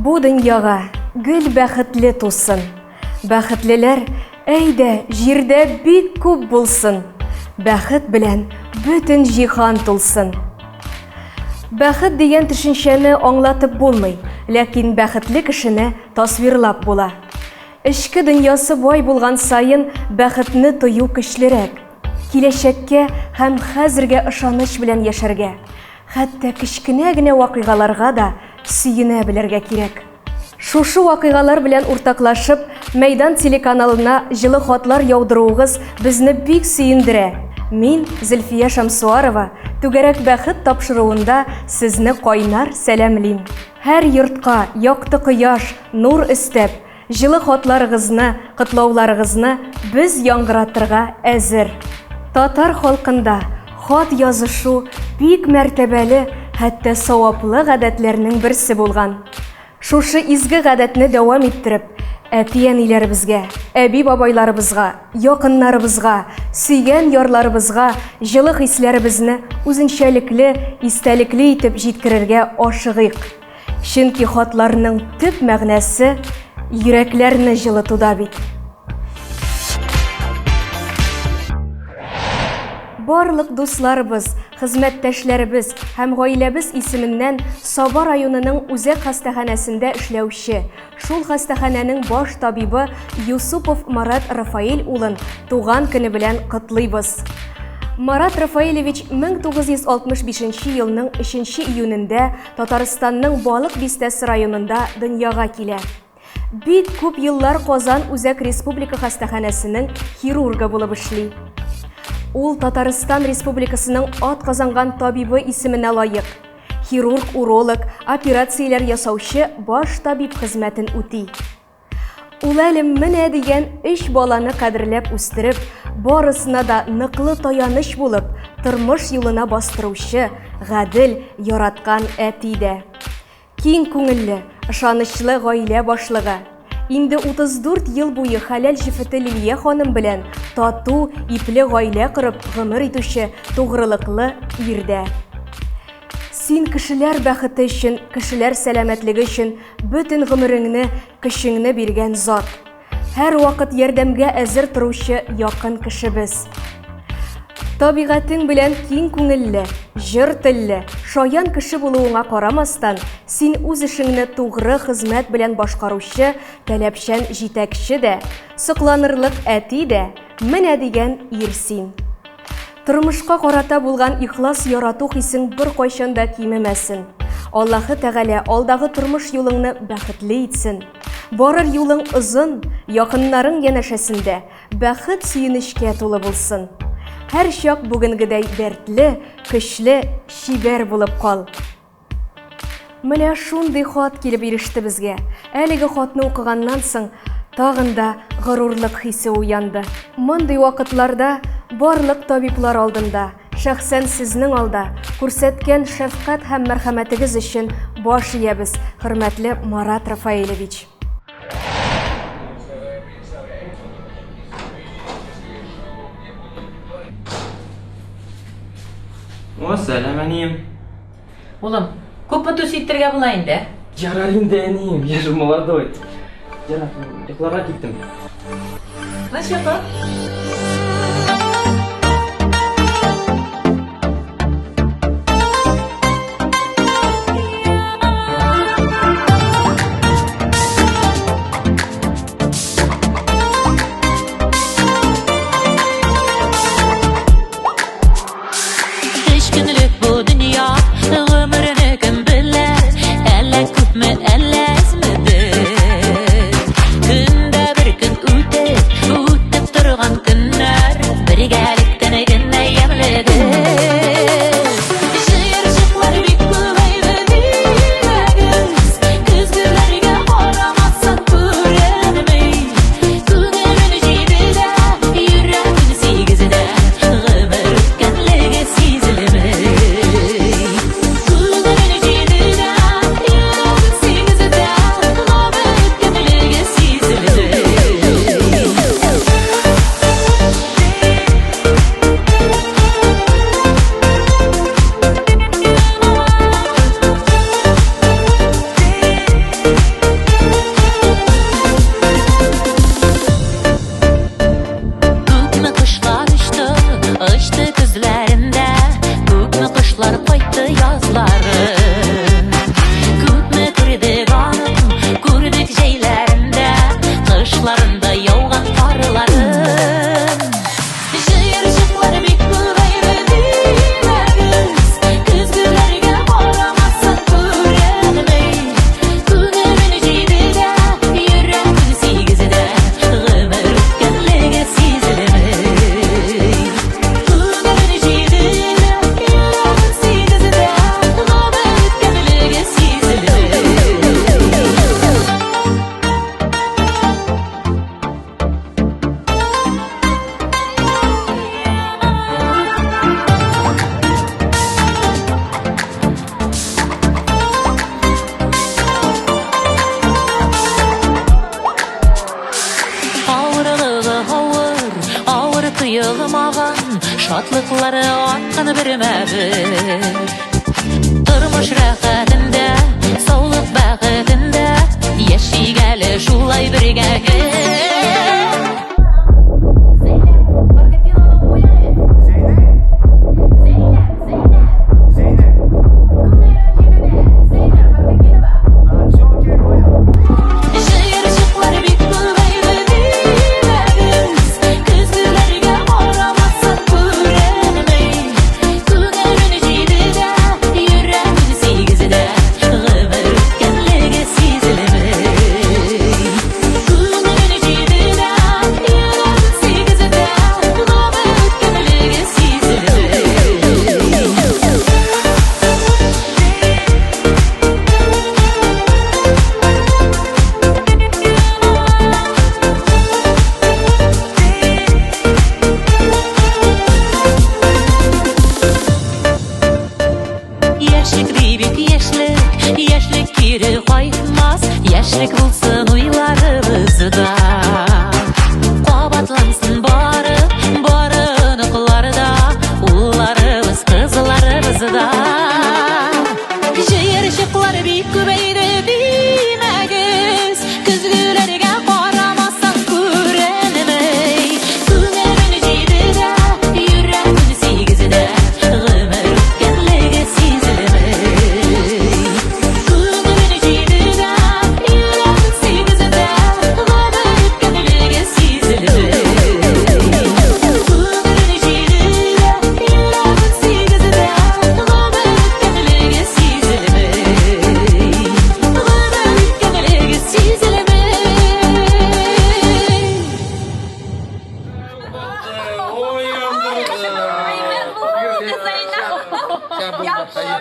Бу дөньяга гөл бәхетле тусын. Бәхетлеләр әйдә җирдә бик күп булсын. Бәхет белән бөтен җиһан тулсын. Бәхет дигән төшенчәне аңлатып булмый, ләкин бәхетле кешене тасвирлап була. Эчке дөньясы бай булган сайын бәхетне тою көчлерәк. Киләчәккә һәм хәзергә ышаныч белән яшәргә, хәтта кечкенә генә вакыйгаларга да сөенә белергә кирәк. Шушы вакыйгалар белән уртаклашып, Мәйдан телеканалына җылы хатлар яудыруыгыз безне бик сөендерә. Мин, Зөлфия Шамсуарова, түгәрәк бәхет тапшыруында сезне кайнар сәламлим. Һәр йортка якты кояш, нур өстәп, җылы хатларыгызны, котлауларыгызны без яңгыратырга әзер. Татар халкында хат язышу бик мәртәбәле, хәтта саваплы гадәтләрнең берсе булган. Шушы изге гадәтне дәвам иттереп, әти-әниләребезгә, әби-бабайларыбызга, якыннарыбызга, сөйгән ярларыбызга җылы хисләребезне үзенчәлекле, истәлекле итеп җиткерергә ашыгыйк. Чөнки хатларның төп мәгънәсе йөрәкләрне җылытуда бит. Барлык дусларыбыз, хезмәттәшләребез һәм гаиләбез исеменнән Саба районының Үзәк хастаханәсендә эшләүче, шул хастаханәнең баш табибы Юсупов Марат Рафаил улын туган көне белән котлыйбыз. Марат Рафаилевич 1965 елның 3 июнендә Татарстанның Балык Бистәсе районында дөньяга килә. Бик күп еллар Казан Үзәк Республика хастаханәсенең хирургы булып эшли. Ул Татарстан Республикасының атказанган табибы исеменә лайык. Хирург-уролог, операцияләр ясаучы баш табиб хезмәтен үти. Ул әле менә дигән 3 баланы кадерләп үстереп, барысына да ныклы таяныч булып, тормыш юлына бастыручы, гадел, яраткан әти дә. Киң күңелле, ышанычлы гаилә башлыгы. Инде 34 ел буе хәләл җифете Лилия ханым белән тату, ипле гаилә корып гомер итүче тугрылыклы ирдә. Син кешеләр бәхете өчен, кешеләр сәламәтлеге өчен бөтен гомереңне, көчеңне биргән зат. Һәр вакыт ярдәмгә әзер торучы якын кешебез. Табигатың белән киң күңелле, җыр телле, шаян кеше булуыңа карамастан, син үз эшеңне тугры хезмәт белән башкаручы, таләпчән җитәкче дә, сокланырлык әти дә, менә дигән ир син. Тормышка карата булган ихлас ярату хисең бер кайчан да кимемәсен. Аллаһы Тәгалә алдагы тормыш юлыңны бәхетле итсен. Барыр юлың озын, якыннарың янәшәсендә бәхет сөенечкә тулы булсын. Һәр чак бүгенгедәй дәртле, көчле, шибәр булып кал. Менә шундый хат килеп иреште безгә. Әлеге хатны укыганнан соң тагын да горурлык хисе уянды. Мондый вакытларда барлык табиблар алдында, шәхсән сезнең алда күрсәткән шәфкать һәм мәрхәмәтегез өчен баш иябез, хөрмәтле Марат Рафаилевич. Сәлам, әнием. Улым, күпме тус иттергә була инде? Ярар инде, әнием, я же молодой. Ярар, йокларга киттем. Ничего? Күндә бер көн үтеп торган көннәр тыйылмаган шатлыклары атканы бермәбер. Тормыш рәхәтендә, саулык бәхетендә яшик әле шулай бергә. Яшьлек кире кайтмас, яшьлек булсын уйларыбызда. Кабатлансын бары, ныкларда, улларыбыз, кызларыбызда. Җыерчыклар бик күбәйде димәгез, көзгеләргә карамасаң күренмәй. Күңелен җыйды да, йөрәген сигезде, гомер үткәнлеге сизелмәй.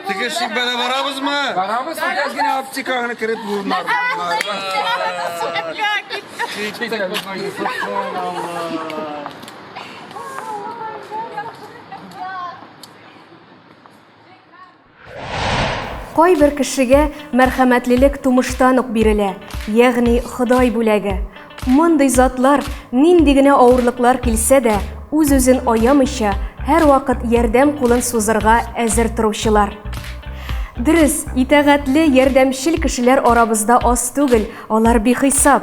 Тегешик бәле барабызмы? Барабыз, генә аптеканы кирип булмар. Кайбер кешегә мәрхәмәтлелек тумыштан ук бирелә, ягъни Ходай бүләге. Мондый затлар нинди генә авырлыклар килсә дә, үз-үзен аямыйча, һәр вакыт ярдәм кулын сузырга әзер торучылар. Дөрес, итәгатьле, ярдәмчел кешеләр арабызда аз түгел, алар бихисап.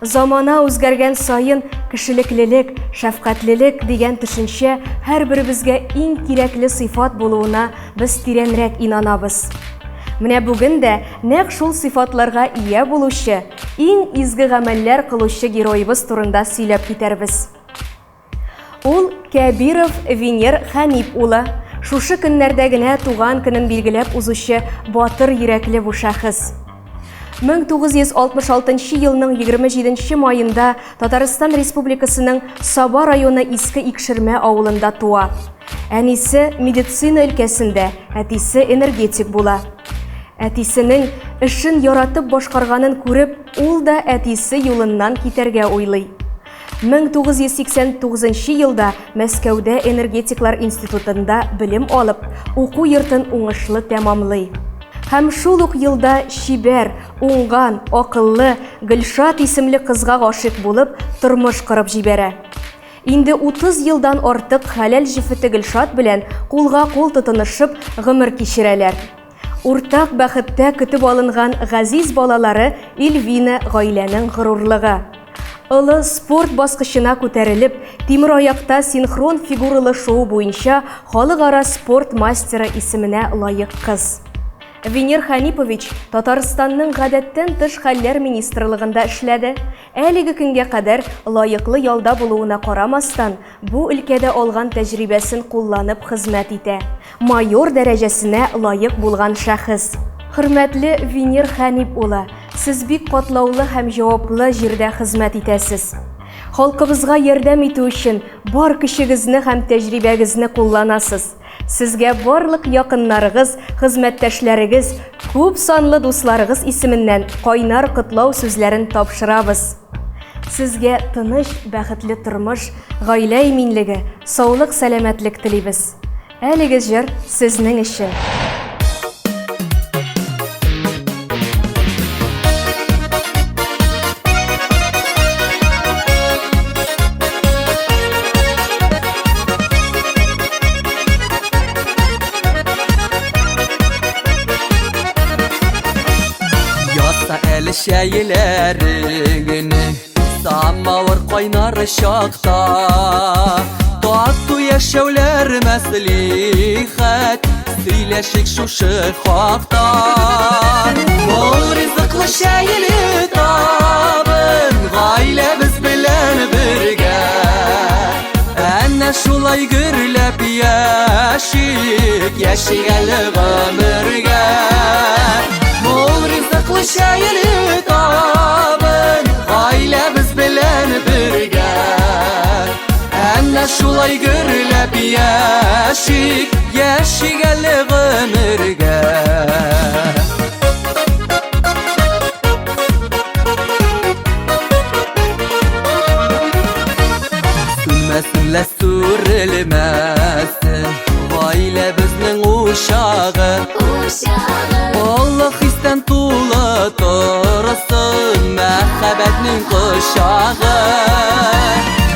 Замана үзгәргән саен кешелеклелек, шәфкатьлелек дигән төшенчә һәрберебезгә иң кирәкле сыйфат булуына без тирәнрәк инанабыз. Менә бүген дә нәкъ шул сыйфатларга ия булучы, иң изге гамәлләр кылучы героебыз турында сөйләп китәрбез. Ул Кәбиров Венер Хәнип улы. Шушы көннәрдә генә туган көнен билгеләп узучы батыр йөрәкле бу шәхес. 1966 елның 27 маенда Татарстан Республикасының Саба районы Иске Икшермә авылында туа. Әнисе медицина өлкәсендә, әтисе энергетик була. Әтисенең эшен яратып башкарганын күреп, ул да әтисе юлыннан китәргә уйлый. 1989 елда Мәскәүдә энергетиклар институтында белем алып, уку йортын уңышлы тәмамлый. Һәм шул ук елда чибәр, уңган, акыллы Гөлшат исемле кызга гашык булып, тормыш корып җибәрә. Инде 30 елдан артык хәләл җифете Гөлшат белән кулга-кул тотынышып гомер кичерәләр. Уртак бәхеттә көтеп алынган газиз балалары Эльвина гаиләнең горурлыгы. Олы спорт баскычына күтәрелеп, тимер аякта синхрон фигуралы шоу буенча халыкара спорт мастеры исеменә лаек кыз. Венер Ханипович Татарстанның гадәттән тыш хәлләр министрлыгында эшләде. Әлеге көнгә кадәр лаеклы ялда булуына карамастан, бу өлкәдә алган тәҗрибәсен кулланып хезмәт итә. Майор дәрәҗәсенә лаек булган шәхес. Хөрмәтле Венер Ханип улы, сез бик катлаулы һәм җаваплы җирдә хезмәт итәсез. Халкыбызга ярдәм итү өчен бар көчегезне һәм тәҗрибәгезне кулланасыз. Сезгә барлык якыннарыгыз, хезмәттәшләрегез, күп санлы дусларыгыз исеменнән кайнар котлау сүзләрен тапшырабыз. Сезгә тыныч, бәхетле тормыш, гаилә иминлеге, саулык, сәламәтлек телибез. Әлеге җыр сезнең өчен. şeylerini Samavur kaynar şakta Tatlı yaşavlar meslihat Söyleşik şu şıfakta Bol rızıklı şeyli tabın Gailemiz bilen birge Enne şulay gürlep yaşik Yaşigalı ömürge Bol rızıklı şeyli tabın Gailemiz bilen birge Enne şulay gürlep yaşik Yaşigalı ömürge Sünmesinle sürülmesin Gaile bizning uşağı Allah isten tuğla tursun Mehabetning kuşağı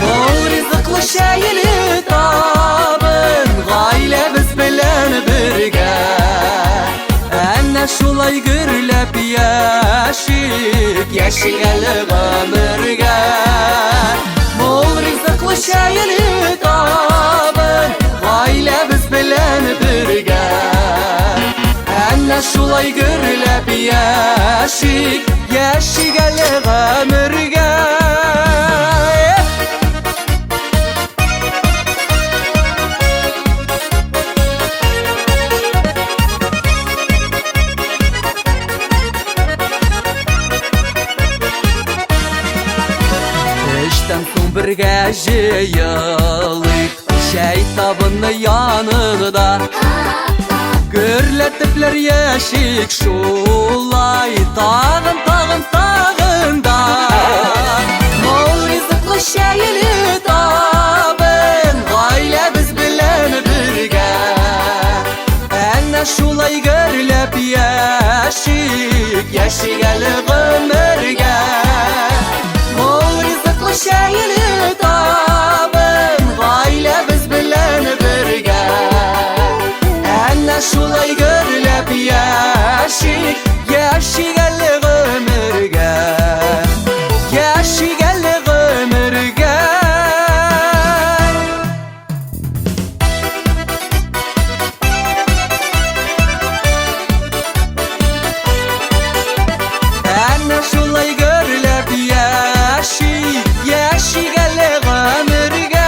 Bol rızıklı şeyli tabın Gaile biz bilen birge Enne şulay gürlep yaşik Yaşigalı ömürge Bol rızıklı şeyli tabın Gailemiz bilen birge Enne şulay gürlep yaşik Yaşigalı ömürge Birge jıyılık Şeytabını yanında Gürletipler yeşik şulay Tağın tağın tağında Bol rızıklı şeyli tabın Gaile biz bilen birge Enne şulay gürlep yeşik Yaşigalı ömürge Bol rızıklı şeyli tabın Gaile biz bilen birge Enne şulay gürlep yaşik Yaşigalı ömürge Yaşigalı ömürge Enne şulay gürlep yaşik Yaşigalı ömürge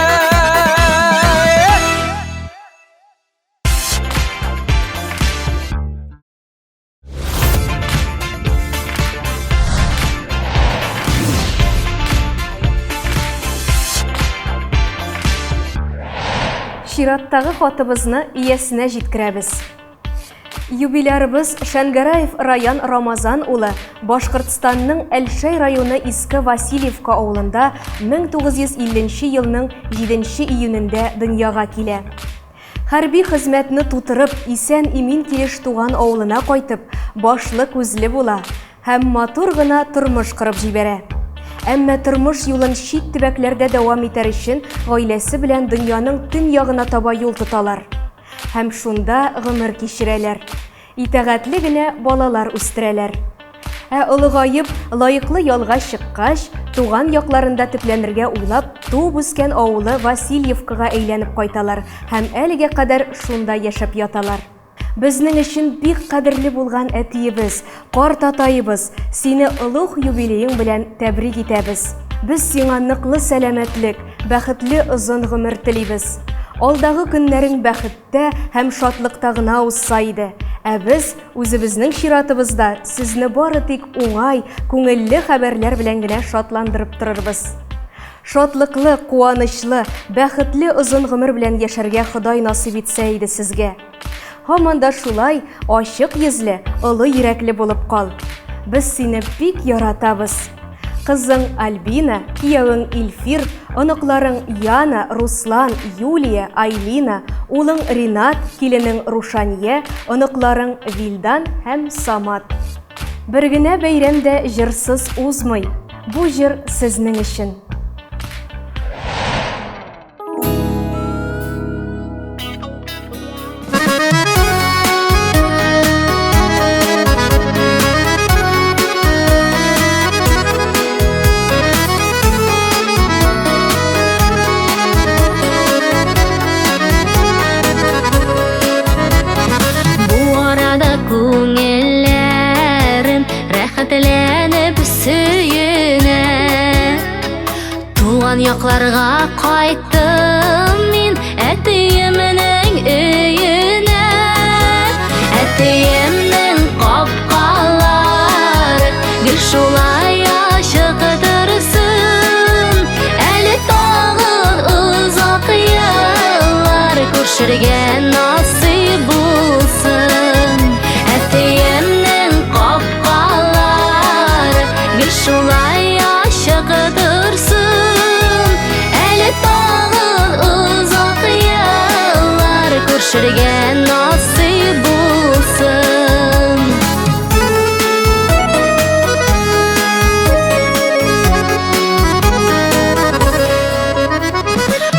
Шираттагы хатыбызны иясенә җиткерәбез. Юбилярыбыз Шәңгәрәев Раян Рамазан улы Башкортстанның Әлшәй районы Иске Васильевка авылында 1950 елның 7 июнендә дөньяга килә. Хәрби хезмәтне тутырып, исән-имин килеш туган авылына кайтып, башлы күзле була һәм матур гына тормыш корып җибәрә. Әмма тормыш юлын чит төбәкләрдә дәвам итәр өчен гаиләсе белән дөньяның төн ягына таба юл тоталар. Һәм шунда гомер кичерәләр. Итәгатьле генә балалар үстерәләр. Олыгаеп, лаеклы ялга чыккач, туган якларында төпләнергә уйлап, туып үскән авылы Васильевкага әйләнеп кайталар һәм әлегә кадәр шунда яшәп яталар. Безнең өчен бик кадерле булган әтиебез, карт атайыбыз, сине олуг юбилеең белән тәбрик итәбез. Без сиңа ныклы сәламәтлек, бәхетле озын гомер телибез. Алдагы көннәрең бәхеттә һәм шатлыкта гына узса иде. Без үзебезнең чиратыбызда сезне бары тик уңай, күңелле хәбәрләр белән генә шатландырып торырбыз. Шатлыклы, куанычлы, бәхетле озын гомер белән яшәргә Ходай насыйп итсә иде сезгә. Һаман да шулай ачык йөзле, олы йөрәкле булып кал. Без сине бик яратабыз. Кызың Альбина, киявең Илфир, оныкларың Яна, Руслан, Юлия, Айлина, улың Ринат, киленең Рушания, оныкларың Вилдан һәм Самат. Бер генә бәйрәмдә җырсыз узмый. Бу җыр сезнең өчен. якларга кайттым мин әтиемнең өенә. Әтиемнең капкалары гел шулай ачык торсын. Әле тагы озак еллар күршергә насыйп булсын. Әтиемнең капкалары гел шулай ачык торсын. Әле тагы озак еллар күршергә насыйп булсын.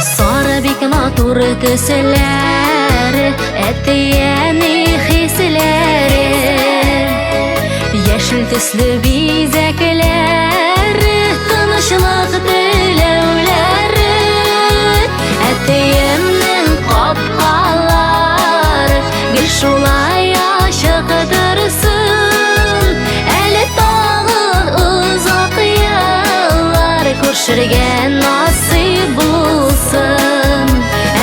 Сары бик матур төсләре, әтиәне хисләре, яшел төсле бизәкләре, тынычлык теләүләре. Әтиемнең капкалары гел шулай ачык торсын. Әле тагы озак еллар күршергә насыйп булсын.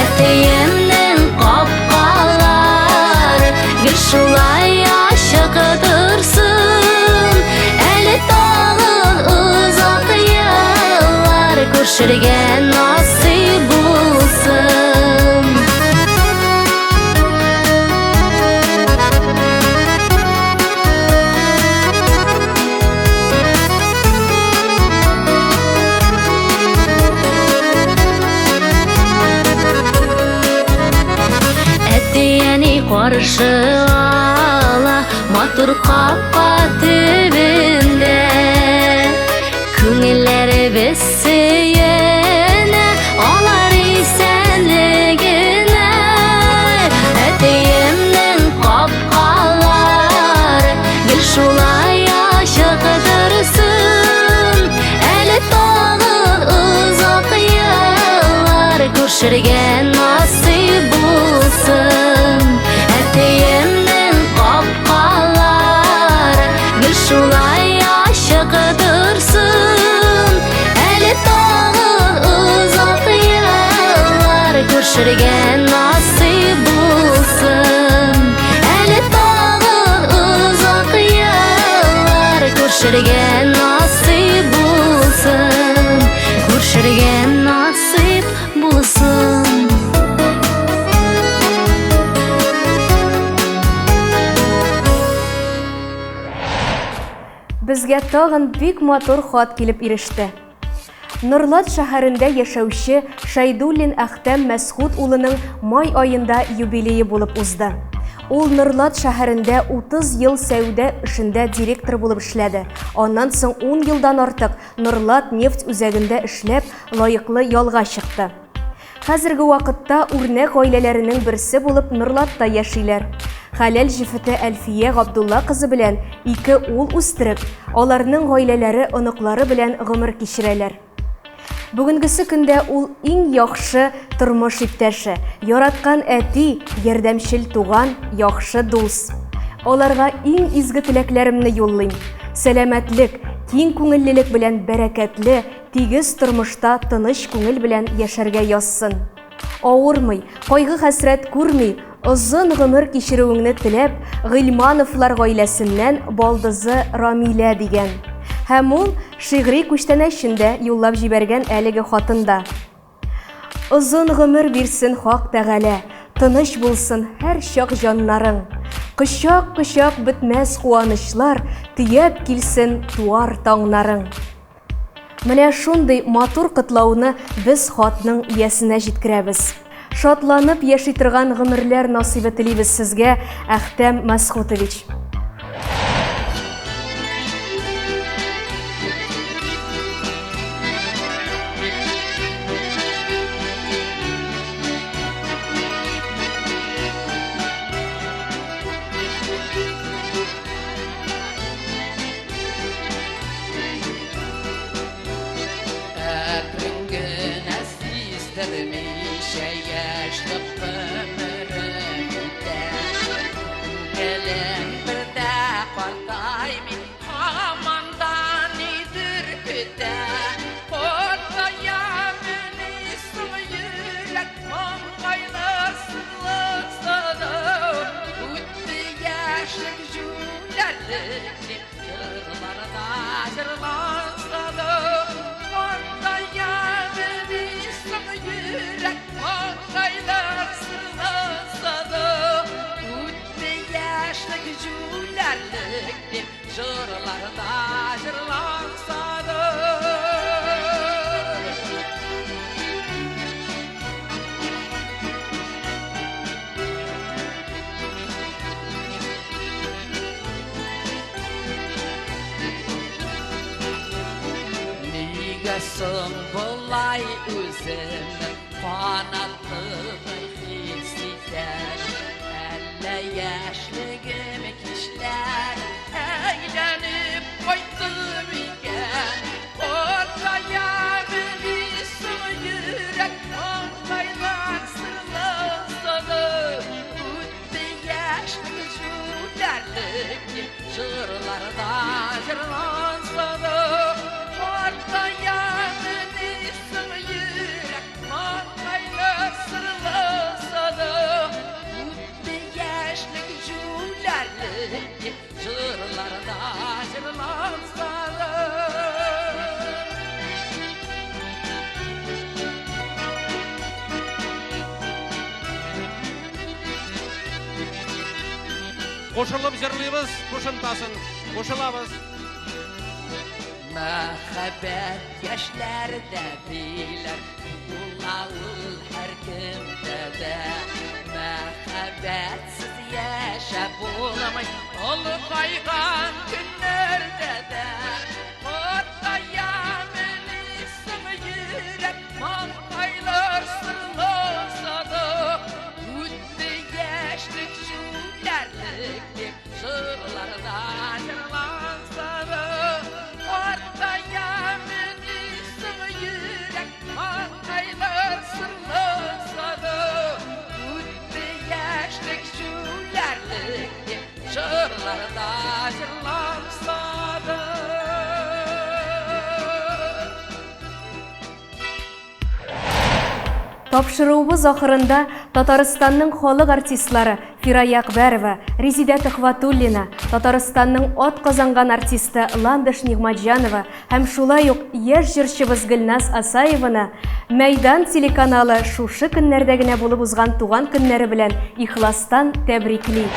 Әтиемнең капкалары гел шулай ачык торсын. Әле тагы озак еллар күршергә насыйп булсын. Әтиәне каршы ала матур капка төбендә. Күңелләребез сөенә алар исәнлегенә. Әтиемнең капкалары гел шулай ачык торсын. Әле тагы озак еллар күршергә насыйп булсын. Әтиемнең капкалары гел шулай ачык торсын. Әле тагы озак еллар күршергә насыйп булсын. Әле тагы озак еллар күршергә насыйп булсын. Күршергә насыйп булсын. Безгә тагын бик матур хат килеп иреште. Нурлат шәһәрендә яшәүче Шайдуллин Әхтәм Мәсхүд улының май айында юбилее булып узды. Ул Нурлат шәһәрендә 30 ел сәүдә эшендә директор булып эшләде. Аннан соң 10 елдан артык Нурлат нефть үзәгендә эшләп, лаеклы ялга чыкты. Хәзерге вакытта үрнәк гаиләләренең берсе булып Нурлатта яшиләр. Хәләл җифете Әлфия Габдулла кызы белән 2 ул үстереп, аларның гаиләләре, оныклары белән гомер кичерәләр. Бүгенгесе көндә ул иң яхшы тормыш иптәше, яраткан әти, ярдәмчел туган, яхшы дус. Аларга иң изге теләкләремне юллыйм. Сәламәтлек, киң күңеллелек белән бәрәкәтле, тигез тормышта тыныч күңел белән яшәргә язсын. Авырмый, кайгы-хәсрәт күрми, озын гомер кичерүеңне теләп, Гыйльмановлар гаиләсеннән балдызы Рамилә дигән. Һәм ул шигъри күчтәнәчендә юллап җибәргән әлеге хатында. Озын гомер бирсен Хак Тәгалә, тыныч булсын һәр чак җаннарың. Кычак-кычак бетмәс куанычлар, төяп килсен туар таңнарың. Менә шундый матур котлауны без хатның иясенә җиткерәбез. Шатланып яши торган гомерләр насыйбы телибез сезгә, Әхтәм Мәсхүтович. Bilsin bulay özümün Kanatlığı hisseder Elle yaşlığım kişiler Eğlenip koydum iken Ortaya bilsin yürek Ortaylar sırlasadı Üttü yaşlık şulerlik Şırlarda şırlansadı Ortaya bilsin yürek Ortaylar sırlasadı Üttü yaşlık şulerlik Şırlarda şırlansadı Qo'shilib jırlaymiz, qo'shintasin, qo'shilamiz. Muhabbet yaşlarda bilir, ulağıl her kimde de. Muhabbetsiz yaşa bulamay, olu kaygan günlerde de. Ortaya bilsin yürek, mantaylar sırlasadı. Üttü yaşlık şulerlik, şırlarda şırlansadı. Ortaya bilsin yürek, mantaylar sırlasadı. Üttü yaşlık şulerlik, şırlarda şırlansadı. Тапшыруыбыз ахырында Татарстанның халык артистлары Фирая Акбарова, Резида Төхвәтуллина, Татарстанның ат казанган артисты Ландыш Нигъматҗанова һәм шулай ук яшь җырчыбыз Гөлназ Асаеваны Мәйдан телеканалы шушы көннәрдә генә булып узган туган көннәре белән ихластан тәбрикли.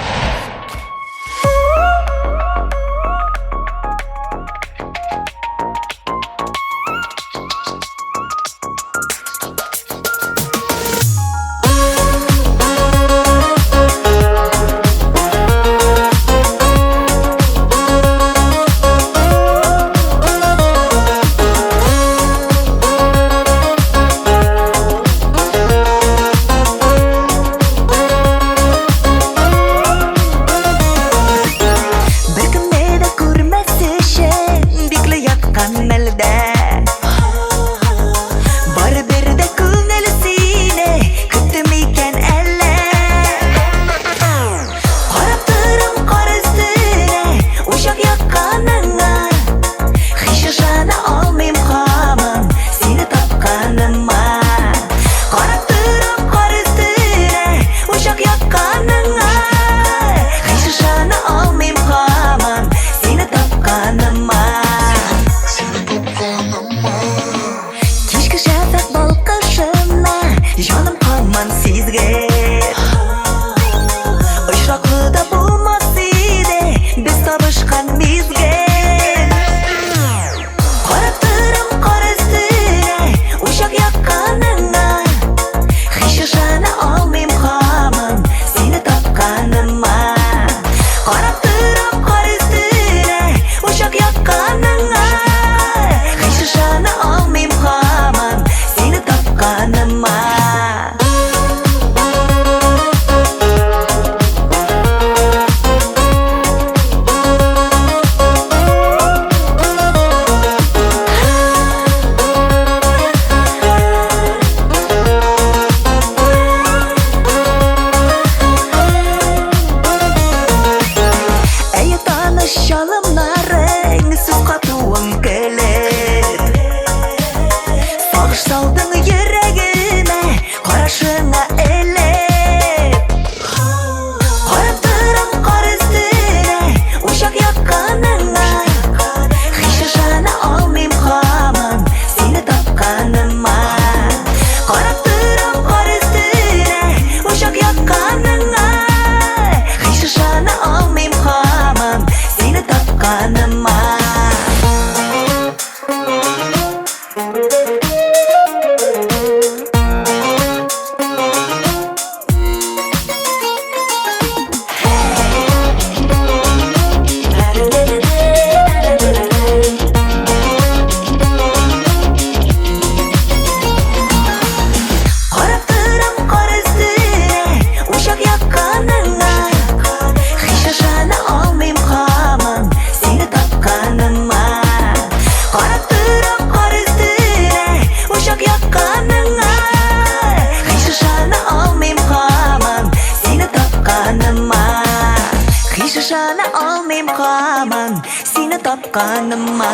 ышана алмыйм каман сине тапканыма.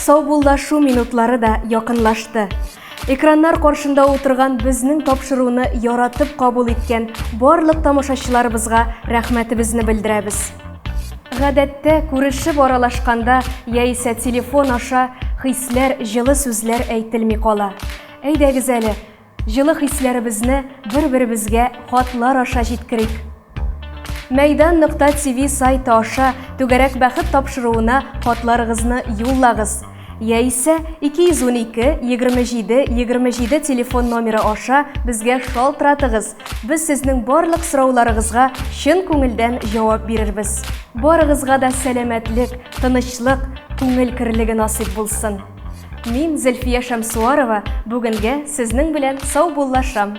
Саубуллашу минутлары да якынлашты. Экраннар каршында утырган безнең тапшыруны яратып кабул иткән барлык тамашачыларыбызга рәхмәтебезне белдерәбез. Гадәттә күрешеп аралашканда яисә телефон аша хисләр, җылы сүзләр әйтелми кала. Әйдәгез әле, җылы хисләребезне бер-беребезгә хатлар аша җиткерик. Мәйдан.тв сайты аша түгәрәк бәхет тапшыруына хатларыгызны юллагыз. Яисә 212-27-27 телефон номеры аша безгә шалтыратыгыз. Без сезнең барлык сорауларыгызга чын күңелдән җавап бирербез. Барыгызга да сәламәтлек, тынычлык, күңел кирлеге насыйп булсын. Мин Зөлфия Шәмсуарова бүгенгә сезнең белән саубуллашам.